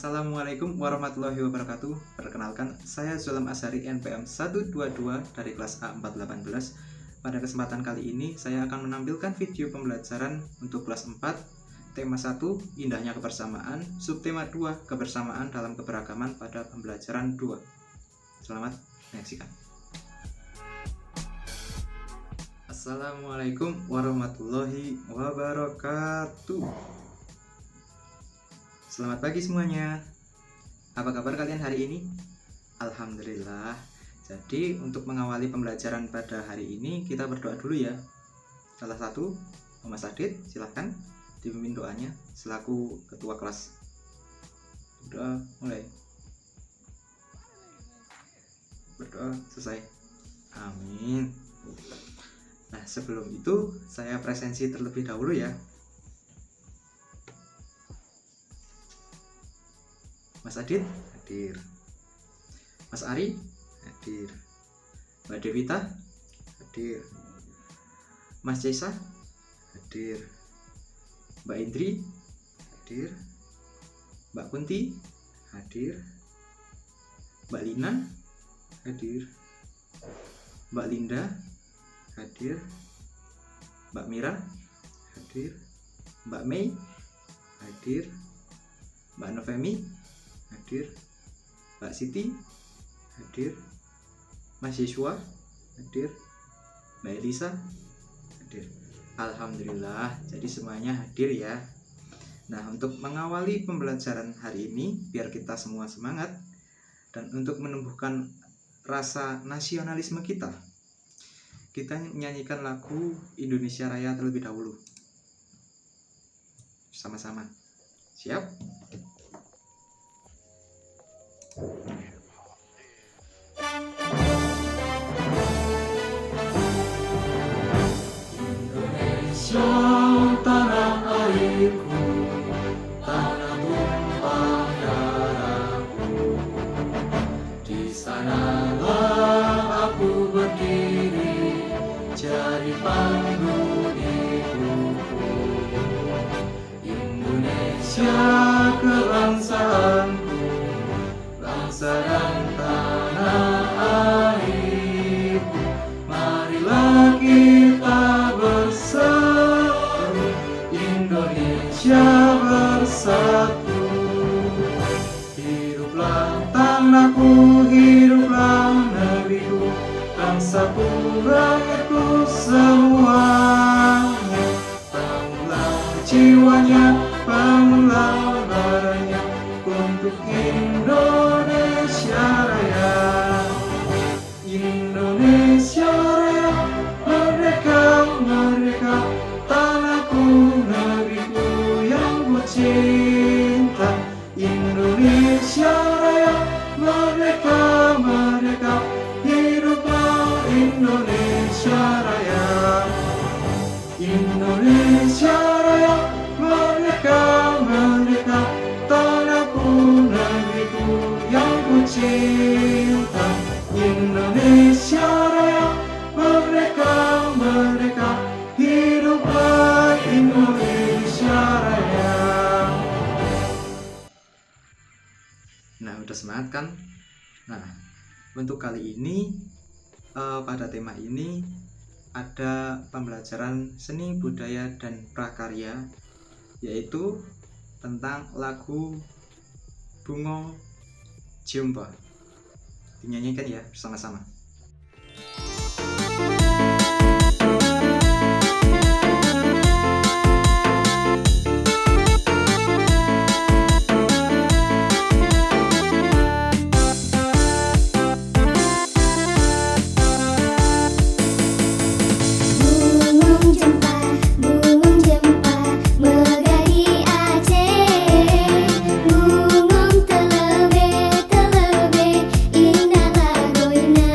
Assalamualaikum warahmatullahi wabarakatuh. Perkenalkan, saya Zulam Azhari NPM 122 dari kelas A418. Pada kesempatan kali ini, saya akan menampilkan video pembelajaran untuk kelas 4, tema 1, indahnya kebersamaan, subtema 2, kebersamaan dalam keberagaman pada pembelajaran 2. Selamat menyaksikan. Assalamualaikum warahmatullahi wabarakatuh. Selamat pagi semuanya. Apa kabar kalian hari ini? Alhamdulillah. Jadi untuk mengawali pembelajaran pada hari ini, kita berdoa dulu ya. Salah satu, Mas Adit, silahkan dipimpin doanya selaku ketua kelas. Berdoa mulai. Berdoa selesai. Amin. Nah, sebelum itu saya presensi terlebih dahulu ya. Mas Adit hadir, Mas Ari hadir, Mbak Devita hadir, Mas Caisa hadir, Mbak Indri hadir, Mbak Kunti hadir, Mbak Lina hadir, Mbak Linda hadir, Mbak Mira hadir, Mbak Mei hadir, Mbak Novemi hadir, Mbak Siti hadir, Mas Yesua hadir, Mbak Elisa hadir. Alhamdulillah, jadi semuanya hadir ya. Nah, untuk mengawali pembelajaran hari ini, biar kita semua semangat dan untuk menumbuhkan rasa nasionalisme kita menyanyikan lagu Indonesia Raya terlebih dahulu. Sama-sama. Siap? Indonesia tanah airku, tanah tumpah darahku. Di sanalah aku berdiri, jadi pandu hidupku. Indonesia kebangsaanku, bangsa dan tanah airku. Marilah kita bersatu, Indonesia bersatu. Hiduplah tanahku, hiduplah negeriku, bangsaku, rakyatku semuanya. Bangunlah jiwanya, bangunlah badannya untuk Indonesia Raya. Indonesia Raya, merdeka, merdeka, tanahku, negeriku yang ku cinta. Indonesia Raya, merdeka, merdeka, hiduplah Indonesia Raya. Indonesia Raya, merdeka, merdeka, tanahku, negeriku yang ku cinta. Indonesia Raya, merdeka, merdeka, hiduplah Indonesia Raya. Nah, udah semangat kan? Nah, untuk kali ini pada tema ini ada pembelajaran seni budaya dan prakarya, yaitu tentang lagu Bunga Jomba. Dinyanyikan ya bersama-sama. Bungong telebe, telebe, indah lagoina.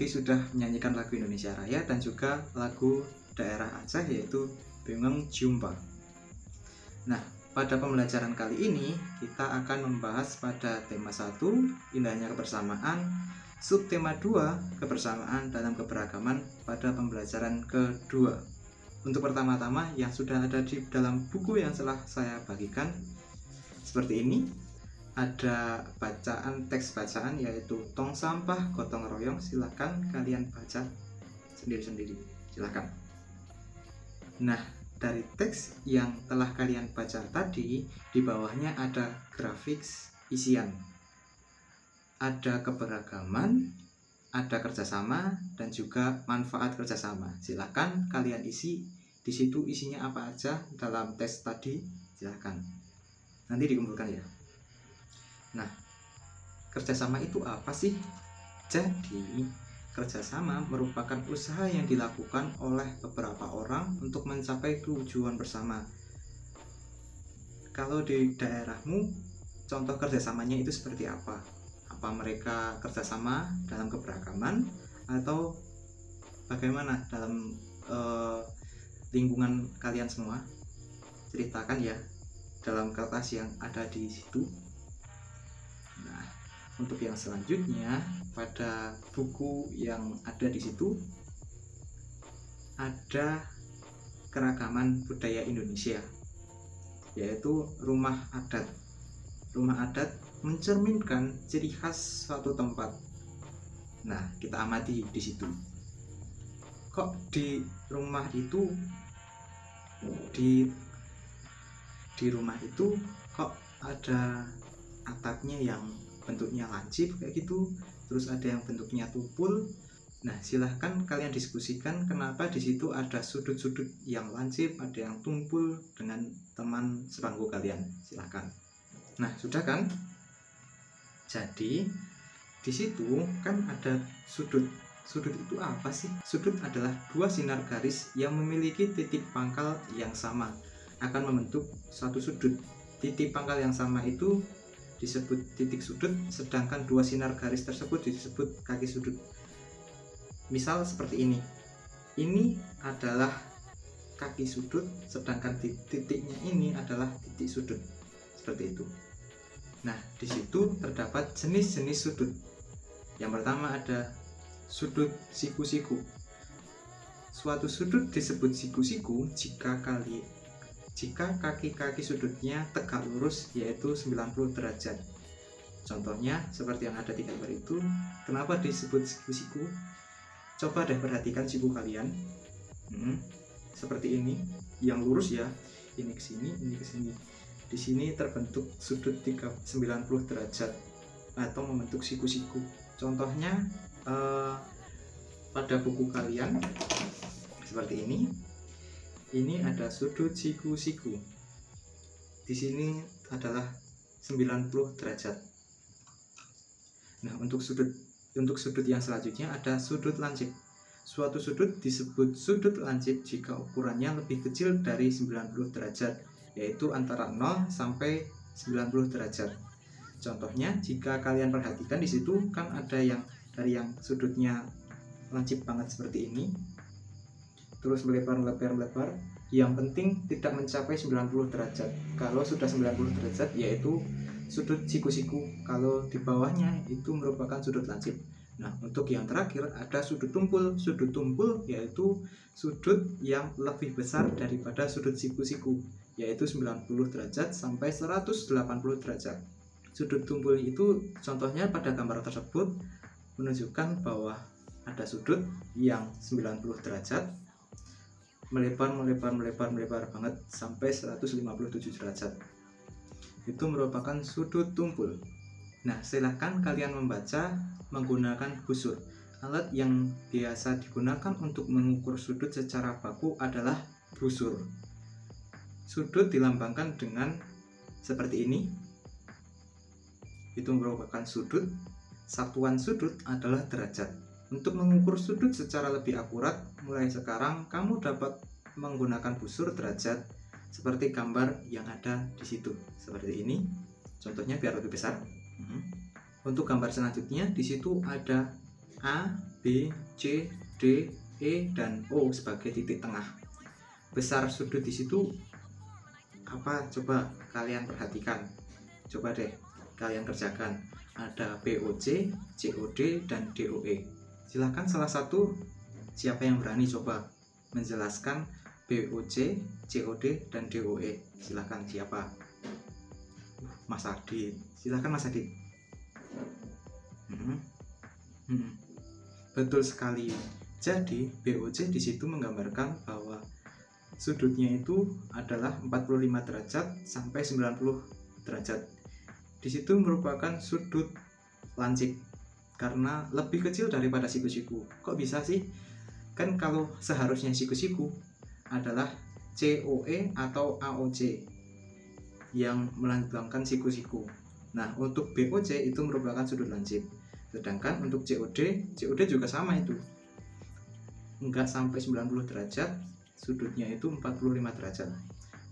tadi sudah menyanyikan lagu Indonesia Raya dan juga lagu daerah Aceh yaitu Bengong Jumpa. Nah, pada pembelajaran kali ini kita akan membahas pada tema 1, indahnya kebersamaan, subtema 2, kebersamaan dalam keberagaman pada pembelajaran kedua. Untuk pertama-tama yang sudah ada di dalam buku yang telah saya bagikan seperti ini, ada teks bacaan yaitu tong sampah gotong royong. Silahkan kalian baca sendiri-sendiri, silahkan. Nah, dari teks yang telah kalian baca tadi, di bawahnya ada grafik isian, ada keberagaman, ada kerjasama, dan juga manfaat kerjasama. Silahkan kalian isi di situ, isinya apa aja dalam teks tadi, silahkan nanti dikumpulkan ya. Nah, kerjasama itu apa sih? Jadi kerjasama merupakan usaha yang dilakukan oleh beberapa orang untuk mencapai tujuan bersama. Kalau di daerahmu, contoh kerjasamanya itu seperti apa? Apa mereka kerjasama dalam keberagaman atau bagaimana dalam lingkungan kalian semua? Ceritakan ya dalam kertas yang ada di situ. Nah, untuk yang selanjutnya, pada buku yang ada di situ ada keragaman budaya Indonesia, yaitu rumah adat. Rumah adat mencerminkan ciri khas suatu tempat. Nah, kita amati di situ. Kok di rumah itu di rumah itu kok ada atapnya yang bentuknya lancip kayak gitu, terus ada yang bentuknya tumpul. Nah, silahkan kalian diskusikan kenapa di situ ada sudut-sudut yang lancip, ada yang tumpul dengan teman sebangku kalian. Silahkan. Nah, sudah kan? Jadi di situ kan ada sudut. Sudut itu apa sih? Sudut adalah dua sinar garis yang memiliki titik pangkal yang sama akan membentuk suatu sudut. Titik pangkal yang sama itu disebut titik sudut, sedangkan dua sinar garis tersebut disebut kaki sudut. Misal seperti ini. Ini adalah kaki sudut, sedangkan titiknya ini adalah titik sudut. Seperti itu. Nah, di situ terdapat jenis-jenis sudut. Yang pertama ada sudut siku-siku. Suatu sudut disebut siku-siku jika kaki-kaki sudutnya tegak lurus, yaitu 90 derajat. Contohnya seperti yang ada di gambar itu. Kenapa disebut siku-siku? Coba deh perhatikan siku kalian. Seperti ini, yang lurus ya. Ini ke sini, ini ke sini. Di sini terbentuk sudut 90 derajat atau membentuk siku-siku. Contohnya pada buku kalian seperti ini. Ini ada sudut siku-siku. Di sini adalah 90 derajat. Nah, untuk sudut yang selanjutnya ada sudut lancip. Suatu sudut disebut sudut lancip jika ukurannya lebih kecil dari 90 derajat, yaitu antara 0 sampai 90 derajat. Contohnya, jika kalian perhatikan di situ kan ada yang dari yang sudutnya lancip banget seperti ini, terus melebar, yang penting tidak mencapai 90 derajat. Kalau sudah 90 derajat yaitu sudut siku-siku, kalau di bawahnya itu merupakan sudut lancip. Nah, untuk yang terakhir ada sudut tumpul. Sudut tumpul yaitu sudut yang lebih besar daripada sudut siku-siku, yaitu 90 derajat sampai 180 derajat. Sudut tumpul itu contohnya pada gambar tersebut menunjukkan bahwa ada sudut yang 90 derajat melebar banget sampai 157 derajat. Itu merupakan sudut tumpul. Nah, silahkan kalian membaca menggunakan busur. Alat yang biasa digunakan untuk mengukur sudut secara baku adalah busur. Sudut dilambangkan dengan seperti ini. Itu merupakan sudut. Satuan sudut adalah derajat. Untuk mengukur sudut secara lebih akurat, mulai sekarang kamu dapat menggunakan busur derajat seperti gambar yang ada di situ. Seperti ini. Contohnya biar lebih besar. Untuk gambar selanjutnya di situ ada A, B, C, D, E, dan O sebagai titik tengah. Besar sudut di situ apa? Coba kalian perhatikan. Coba deh kalian kerjakan. Ada BOC, COD, dan DOE. Silahkan salah satu, siapa yang berani coba menjelaskan BOC, COD, dan DOE. Silahkan siapa? Mas Adit. Silahkan Mas Adit. Betul sekali. Jadi BOC di situ menggambarkan bahwa sudutnya itu adalah 45 derajat sampai 90 derajat. Di situ merupakan sudut lancip karena lebih kecil daripada siku-siku. Kok bisa sih? Kan kalau seharusnya siku-siku adalah COE atau AOC yang melambangkan siku-siku. Nah, untuk BOC itu merupakan sudut lancip. Sedangkan untuk COD juga sama itu. Enggak sampai 90 derajat, sudutnya itu 45 derajat.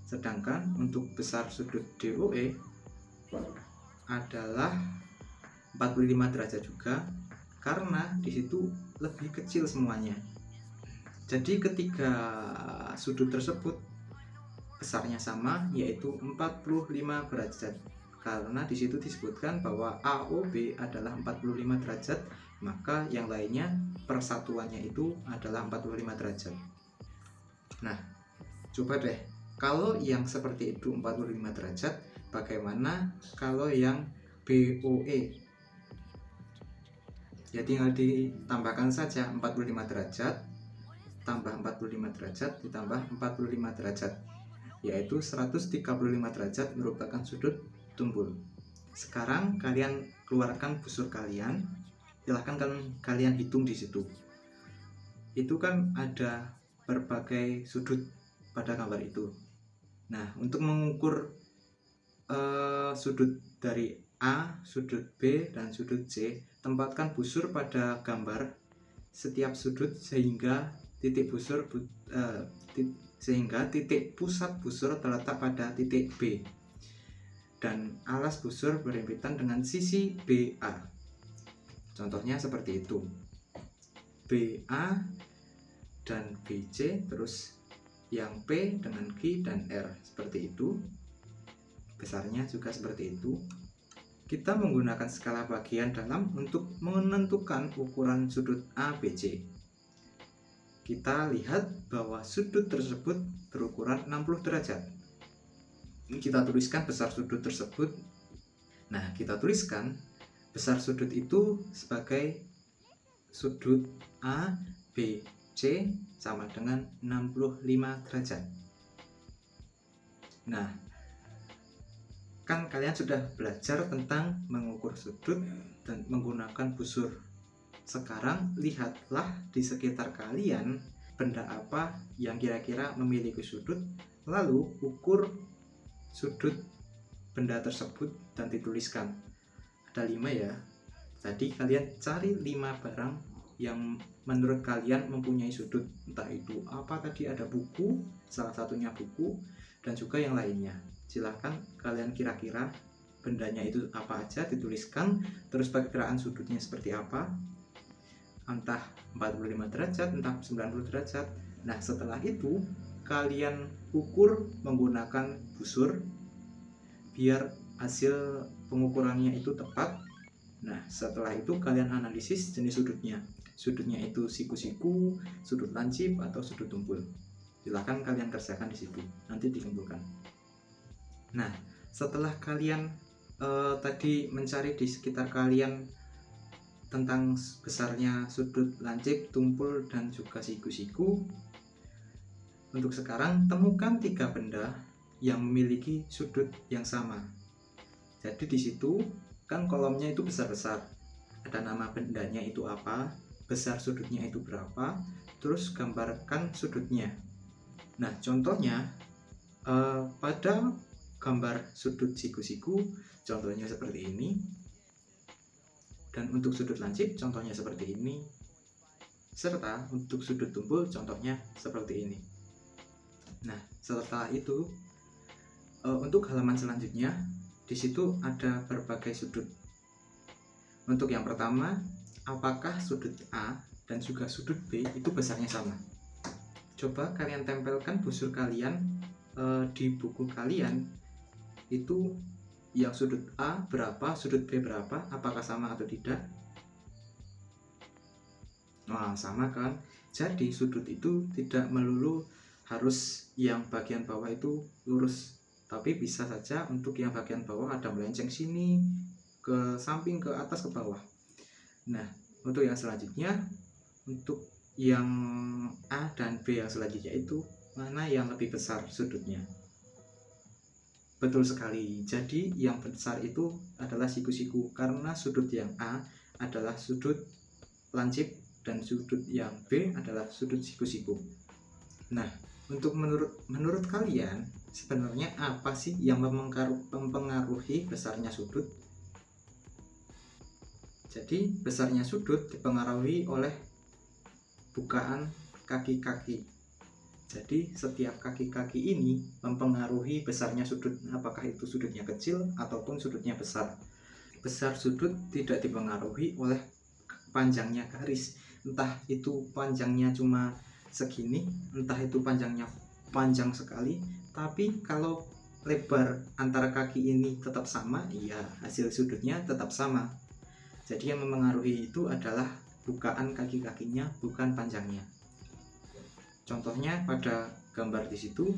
Sedangkan untuk besar sudut DOE adalah 45 derajat juga karena di situ lebih kecil semuanya. Jadi ketiga sudut tersebut besarnya sama, yaitu 45 derajat. Karena di situ disebutkan bahwa AOB adalah 45 derajat, maka yang lainnya persatuannya itu adalah 45 derajat. Nah, coba deh, kalau yang seperti itu 45 derajat, bagaimana kalau yang BOE? Ya tinggal ditambahkan saja 45 derajat tambah 45 derajat ditambah 45 derajat, yaitu 135 derajat merupakan sudut tumpul. Sekarang kalian keluarkan busur kalian, silahkan kalian hitung di situ. Itu kan ada berbagai sudut pada gambar itu. Nah, untuk mengukur sudut dari A, sudut B, dan sudut C, tempatkan busur pada gambar setiap sudut sehingga titik pusat busur terletak pada titik B dan alas busur berhimpitan dengan sisi BA. Contohnya seperti itu, BA dan BC, terus yang P dengan Q dan R, seperti itu. Besarnya juga seperti itu. Kita menggunakan skala bagian dalam untuk menentukan ukuran sudut ABC. Kita lihat bahwa sudut tersebut berukuran 60 derajat. Kita tuliskan besar sudut tersebut. Nah, kita tuliskan besar sudut itu sebagai sudut ABC sama dengan 65 derajat. Nah, kan kalian sudah belajar tentang mengukur sudut dan menggunakan busur. Sekarang lihatlah di sekitar kalian benda apa yang kira-kira memiliki sudut, lalu ukur sudut benda tersebut dan dituliskan. Ada 5 ya. Jadi kalian cari 5 barang yang menurut kalian mempunyai sudut. Entah itu apa tadi, ada buku, salah satunya buku, dan juga yang lainnya. Silahkan kalian kira-kira bendanya itu apa aja, dituliskan, terus perkiraan sudutnya seperti apa, entah 45 derajat, entah 90 derajat. Nah, setelah itu kalian ukur menggunakan busur biar hasil pengukurannya itu tepat. Nah, setelah itu kalian analisis jenis sudutnya. Sudutnya itu siku-siku, sudut lancip, atau sudut tumpul. Silahkan kalian kerjakan di situ, nanti dikumpulkan. Nah, setelah kalian tadi mencari di sekitar kalian tentang besarnya sudut lancip, tumpul, dan juga siku-siku, untuk sekarang temukan 3 benda yang memiliki sudut yang sama. Jadi di situ kan kolomnya itu besar-besar, ada nama bendanya itu apa, besar sudutnya itu berapa, terus gambarkan sudutnya. Nah, contohnya pada gambar sudut siku-siku contohnya seperti ini, dan untuk sudut lancip contohnya seperti ini, serta untuk sudut tumpul contohnya seperti ini. Nah, setelah itu untuk halaman selanjutnya di situ ada berbagai sudut. Untuk yang pertama apakah sudut A dan juga sudut B itu besarnya sama? Coba kalian tempelkan busur kalian di buku kalian, itu yang sudut A berapa, sudut B berapa, apakah sama atau tidak? Nah, sama kan? Jadi sudut itu tidak melulu harus yang bagian bawah itu lurus, tapi bisa saja untuk yang bagian bawah ada melenceng sini, ke samping, ke atas, ke bawah. Nah, untuk yang selanjutnya, untuk yang A dan B yang selanjutnya itu mana yang lebih besar sudutnya? Betul sekali. Jadi yang besar itu adalah siku-siku, karena sudut yang A adalah sudut lancip dan sudut yang B adalah sudut siku-siku. Nah, untuk menurut kalian sebenarnya apa sih yang mempengaruhi besarnya sudut? Jadi besarnya sudut dipengaruhi oleh bukaan kaki-kaki. Jadi setiap kaki-kaki ini mempengaruhi besarnya sudut, apakah itu sudutnya kecil ataupun sudutnya besar. Besar sudut tidak dipengaruhi oleh panjangnya garis, entah itu panjangnya cuma segini, entah itu panjangnya panjang sekali, tapi kalau lebar antara kaki ini tetap sama, ya hasil sudutnya tetap sama. Jadi yang mempengaruhi itu adalah bukaan kaki-kakinya, bukan panjangnya. Contohnya pada gambar di situ,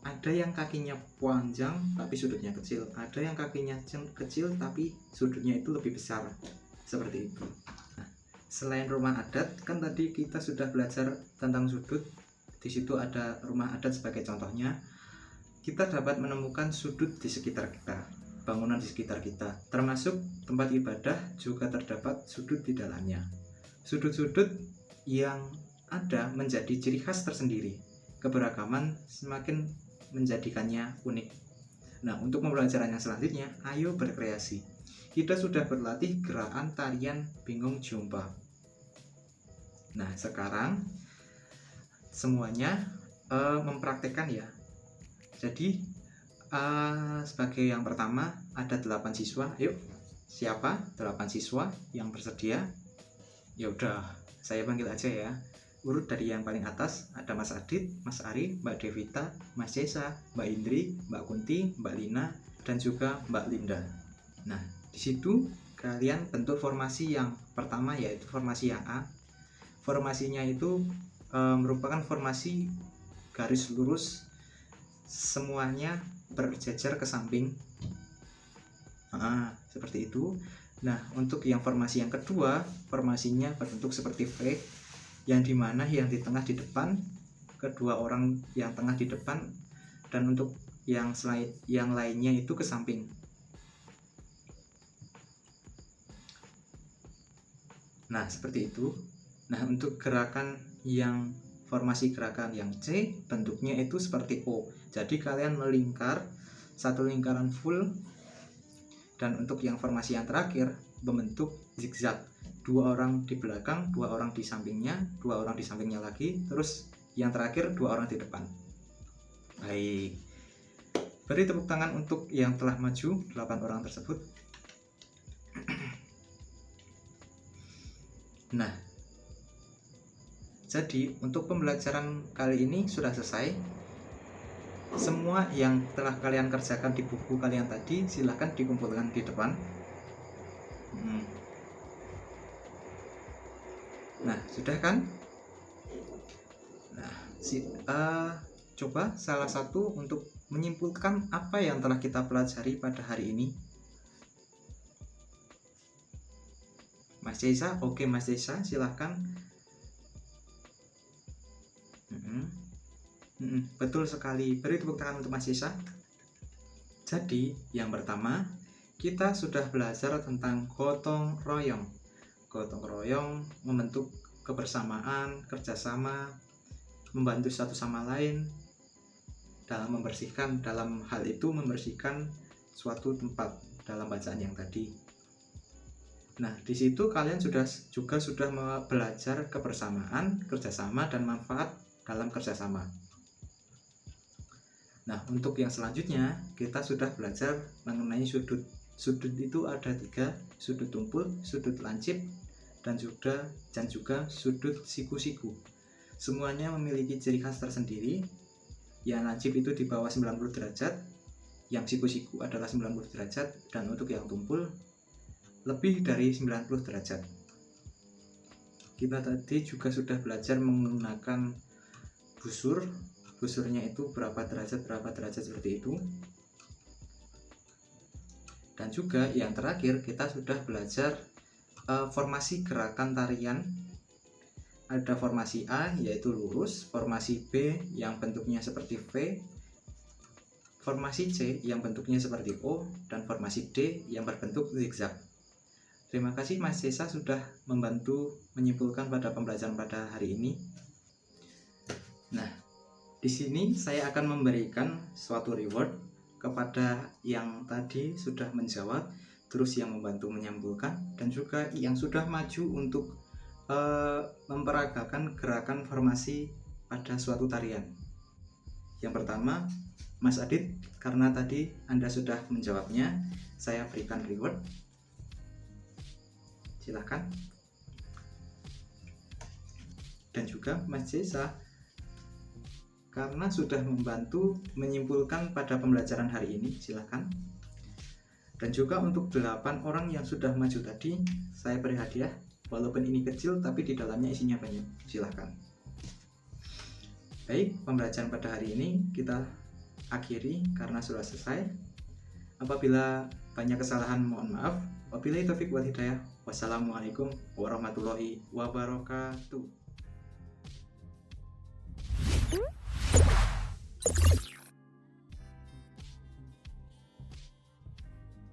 ada yang kakinya panjang tapi sudutnya kecil, ada yang kakinya kecil tapi sudutnya itu lebih besar, seperti itu. Nah, selain rumah adat, kan tadi kita sudah belajar tentang sudut. Di situ ada rumah adat sebagai contohnya. Kita dapat menemukan sudut di sekitar kita, bangunan di sekitar kita, termasuk tempat ibadah juga terdapat sudut di dalamnya. Sudut-sudut yang ada menjadi ciri khas tersendiri. Keberagaman semakin menjadikannya unik. Nah, untuk pembelajaran yang selanjutnya, ayo berkreasi. Kita sudah berlatih gerakan tarian bingung jumpa. Nah, sekarang semuanya mempraktekkan ya. Jadi sebagai yang pertama ada 8 siswa. Yuk, siapa 8 siswa yang bersedia? Ya udah, saya panggil aja ya. Urut dari yang paling atas ada Mas Adit, Mas Ari, Mbak Devita, Mas Cesa, Mbak Indri, Mbak Kunti, Mbak Lina, dan juga Mbak Linda. Nah, di situ kalian bentuk formasi yang pertama, yaitu formasi yang A. Formasinya itu merupakan formasi garis lurus, semuanya berjejer ke samping. Seperti itu. Nah, untuk yang formasi yang kedua, formasinya berbentuk seperti V, yang dimana yang di tengah di depan, kedua orang yang tengah di depan, dan untuk yang lainnya itu ke samping. Nah, seperti itu. Nah, untuk gerakan yang formasi gerakan yang C, bentuknya itu seperti O. Jadi kalian melingkar satu lingkaran full. Dan untuk yang formasi yang terakhir membentuk zigzag, 2 orang di belakang, 2 orang di sampingnya, 2 orang di sampingnya lagi, terus yang terakhir 2 orang di depan. Baik, beri tepuk tangan untuk yang telah maju 8 orang tersebut. Nah, jadi untuk pembelajaran kali ini sudah selesai. Semua yang telah kalian kerjakan di buku kalian tadi silahkan dikumpulkan di depan. Nah, sudah kan? Nah, coba salah satu untuk menyimpulkan apa yang telah kita pelajari pada hari ini. Mas Cesa, oke Mas Cesa, silahkan. Betul sekali, beri tepuk tangan untuk Mas Cesa. Jadi, yang pertama, kita sudah belajar tentang gotong royong. Gotong royong membentuk kebersamaan, kerjasama, membantu satu sama lain dalam membersihkan, dalam hal itu membersihkan suatu tempat dalam bacaan yang tadi. Nah, di situ kalian sudah belajar kebersamaan, kerjasama, dan manfaat dalam kerjasama. Nah, untuk yang selanjutnya kita sudah belajar mengenai sudut. Sudut itu ada 3, sudut tumpul, sudut lancip, dan juga sudut siku-siku. Semuanya memiliki ciri khas tersendiri. Yang lancip itu di bawah 90 derajat, yang siku-siku adalah 90 derajat, dan untuk yang tumpul lebih dari 90 derajat. Kita tadi juga sudah belajar menggunakan busur. Busurnya itu berapa derajat seperti itu. Dan juga yang terakhir kita sudah belajar formasi gerakan tarian. Ada formasi A yaitu lurus, formasi B yang bentuknya seperti V, formasi C yang bentuknya seperti O, dan formasi D yang berbentuk zigzag. Terima kasih Mas Cesa sudah membantu menyimpulkan pada pembelajaran pada hari ini. Nah, di sini saya akan memberikan suatu reward kepada yang tadi sudah menjawab, terus yang membantu menyimpulkan, dan juga yang sudah maju untuk memperagakan gerakan formasi pada suatu tarian. Yang pertama, Mas Adit, karena tadi Anda sudah menjawabnya, saya berikan reward. Silahkan. Dan juga Mas Cesa, karena sudah membantu menyimpulkan pada pembelajaran hari ini, silahkan. Dan juga untuk 8 orang yang sudah maju tadi, saya beri hadiah. Walaupun ini kecil, tapi di dalamnya isinya banyak. Silahkan. Baik, pembelajaran pada hari ini kita akhiri karena sudah selesai. Apabila banyak kesalahan, mohon maaf. Wabillahi taufiq wal hidayah. Wassalamualaikum warahmatullahi wabarakatuh.